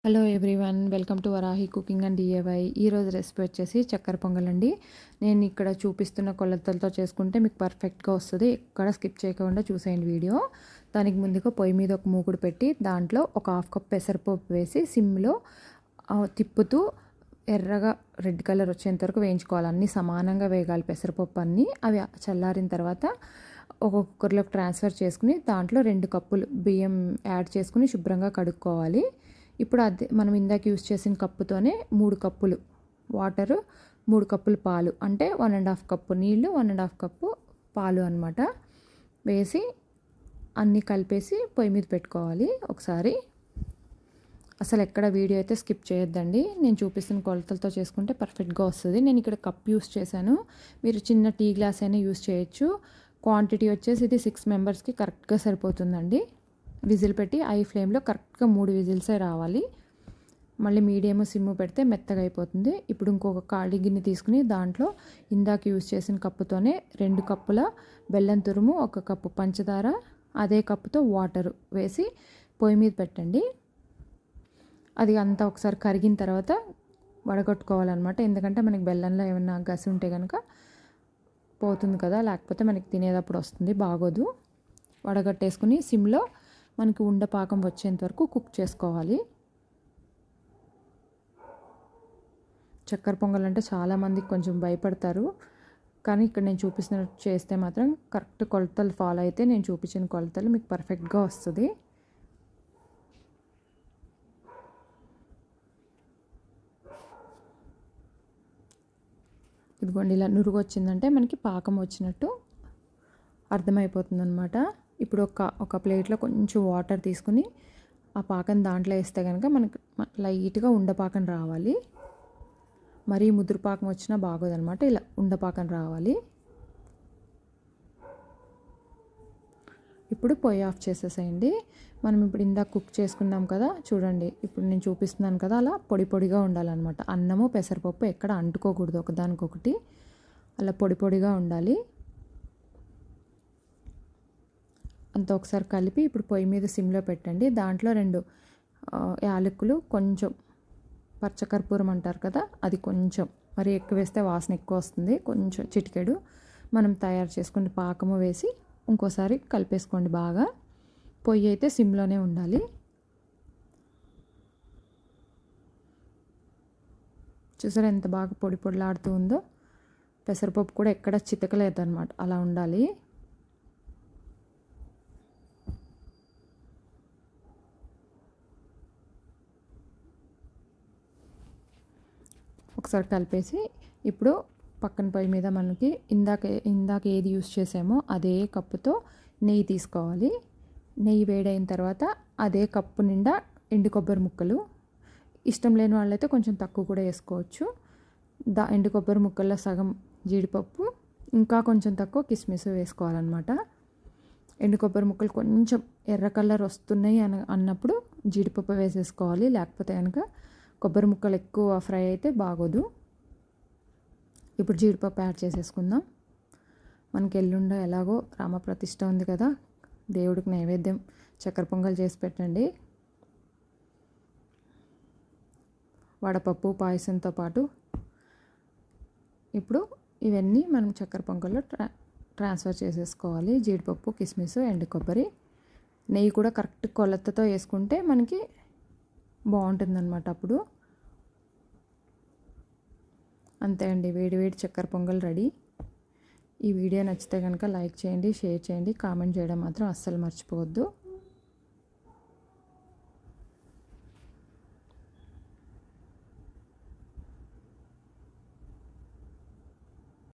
Hello everyone, welcome to Varahi cooking and DIY. ఈరోజు recipe వచ్చేసి చక్కెర పొంగల్ అండి. నేను ఇక్కడ చూపిస్తున్న కొలతలతో చేసుకుంటే మీకు పర్ఫెక్ట్గా వస్తుంది. ఎక్కడ స్కిప్ చేయకుండా చూసేయండి వీడియో. దానికి ముందుగా పొయ్యి మీద ఒక మూకుడు పెట్టి దాంట్లో ఒక హాఫ్ కప్ పెసరపప్పు వేసి సిమ్లో తిప్పుతూ ఎర్రగా రెడ్ కలర్ వచ్చేంత వరకు వేయించుకోవాలి. అన్నీ సమానంగా వేగాలి పెసరపప్పు అన్నీ. అవి చల్లారిన తర్వాత ఒక కుక్కర్లోకి ట్రాన్స్ఫర్ చేసుకుని దాంట్లో 2 కప్పులు బియ్యం యాడ్ చేసుకుని శుభ్రంగా కడుక్కోవాలి. ఇప్పుడు అదే మనం ఇందాక యూస్ చేసిన కప్పుతోనే 3 కప్పులు వాటరు, 3 కప్పులు పాలు, అంటే 1.5 కప్పు నీళ్ళు, 1.5 కప్పు పాలు అనమాట వేసి అన్నీ కలిపేసి పొయ్యి మీద పెట్టుకోవాలి. ఒకసారి అసలు ఎక్కడ వీడియో అయితే స్కిప్ చేయొద్దండి. నేను చూపిస్తున్న కొలతలతో చేసుకుంటే పర్ఫెక్ట్గా వస్తుంది. నేను ఇక్కడ కప్ యూస్ చేశాను. మీరు చిన్న టీ గ్లాస్ అయినా యూస్ చేయొచ్చు. క్వాంటిటీ వచ్చేసి ఇది 6 మెంబర్స్కి కరెక్ట్గా సరిపోతుందండి. విజిల్ పెట్టి ఐ ఫ్లేమ్లో కరెక్ట్గా 3 విజిల్సే రావాలి. మళ్ళీ మీడియం సిమ్ పెడితే మెత్తగా అయిపోతుంది. ఇప్పుడు ఇంకొక ఖాళీ గిన్నె తీసుకుని దాంట్లో ఇందాక యూజ్ చేసిన కప్పుతోనే 2 కప్పుల బెల్లం తురుము, 1 కప్పు పంచదార, అదే కప్పుతో వాటర్ వేసి పొయ్యి మీద పెట్టండి. అది అంతా ఒకసారి కరిగిన తర్వాత వడగట్టుకోవాలన్నమాట. ఎందుకంటే మనకి బెల్లంలో ఏమైనా గసి ఉంటే కనుక పోతుంది కదా, లేకపోతే మనకి తినేటప్పుడు వస్తుంది, బాగోదు. వడగట్టేసుకుని సిమ్లో మనకి ఉండపాకం వచ్చేంత వరకు కుక్ చేసుకోవాలి. చక్కెర పొంగల్ అంటే చాలామందికి కొంచెం భయపడతారు, కానీ ఇక్కడ నేను చూపిస్తున్నట్టు చేస్తే మాత్రం కరెక్ట్ కొలతలు ఫాలో అయితే నేను చూపించిన కొలతలు మీకు పర్ఫెక్ట్గా వస్తుంది. ఇదిగోండి, ఇలా నురుగు వచ్చిందంటే మనకి పాకం వచ్చినట్టు అర్థమైపోతుంది అనమాట. ఇప్పుడు ఒక ప్లేట్లో కొంచెం వాటర్ తీసుకుని ఆ పాకం దాంట్లో వేస్తే కనుక మనకి లైట్గా ఉండపాకం రావాలి. మరీ ముదురు పాకం వచ్చినా బాగోదనమాట. ఇలా ఉండపాకం రావాలి. ఇప్పుడు పొయ్యి ఆఫ్ చేసేసేయండి. మనం ఇప్పుడు ఇందాక కుక్ చేసుకున్నాం కదా, చూడండి ఇప్పుడు నేను చూపిస్తున్నాను కదా, అలా పొడి పొడిగా ఉండాలన్నమాట. అన్నము పెసరపప్పు ఎక్కడ అంటుకోకూడదు ఒకదానికొకటి, అలా పొడి పొడిగా ఉండాలి. అంతా ఒకసారి కలిపి ఇప్పుడు పొయ్యి మీద సిమ్లో పెట్టండి. దాంట్లో 2 యాలకులు, కొంచెం పచ్చకర్పూరం అంటారు కదా, అది కొంచెం, మరి ఎక్కువ వేస్తే వాసన ఎక్కువ వస్తుంది, కొంచెం చిటికెడు మనం తయారు చేసుకుని పాకము వేసి ఇంకోసారి కలిపేసుకోండి బాగా. పొయ్యి అయితే సిమ్లోనే ఉండాలి. చూసారా ఎంత బాగా పొడి పొడిలాడుతూ ఉందో. పెసరపప్పు కూడా ఎక్కడ చితకలేదు అనమాట, అలా ఉండాలి. ఒకసారి కలిపేసి ఇప్పుడు పక్కన పొయ్యి మీద మనకి ఇందాక ఏది యూస్ చేసామో అదే కప్పుతో నెయ్యి తీసుకోవాలి. నెయ్యి వేడైన తర్వాత అదే కప్పు నిండా ఎండు కొబ్బరి ముక్కలు, ఇష్టం లేని వాళ్ళైతే కొంచెం తక్కువ కూడా వేసుకోవచ్చు. ఎండు కొబ్బరి ముక్కల్లో సగం జీడిపప్పు, ఇంకా కొంచెం తక్కువ కిస్మిస్ వేసుకోవాలన్నమాట. ఎండు కొబ్బరి ముక్కలు కొంచెం ఎర్ర కలర్ వస్తున్నాయి అన్నప్పుడు జీడిపప్పు వేసేసుకోవాలి, లేకపోతే కనుక కొబ్బరి ముక్కలు ఎక్కువ ఫ్రై అయితే బాగోదు. ఇప్పుడు జీడిపప్పు యాడ్ చేసేసుకుందాం. మనకి ఎల్లుండ ఎలాగో రామప్రతిష్ఠ ఉంది కదా, దేవుడికి నైవేద్యం చక్కెర పొంగల్ చేసి పెట్టండి. వడపప్పు పాయసంతో పాటు ఇప్పుడు ఇవన్నీ మనం చక్కెర పొంగల్లో ట్రాన్స్ఫర్ చేసేసుకోవాలి. జీడిపప్పు, కిస్మిస్, ఎండు కొబ్బరి, నెయ్యి కూడా కరెక్ట్ కొలతతో వేసుకుంటే మనకి బాగుంటుందన్నమాట. అప్పుడు అంతే అండి, వేడి వేడి చక్కెర పొంగల్ రెడీ. ఈ వీడియో నచ్చితే కనుక లైక్ చేయండి, షేర్ చేయండి, కామెంట్ చేయడం మాత్రం అస్సలు మర్చిపోవద్దు.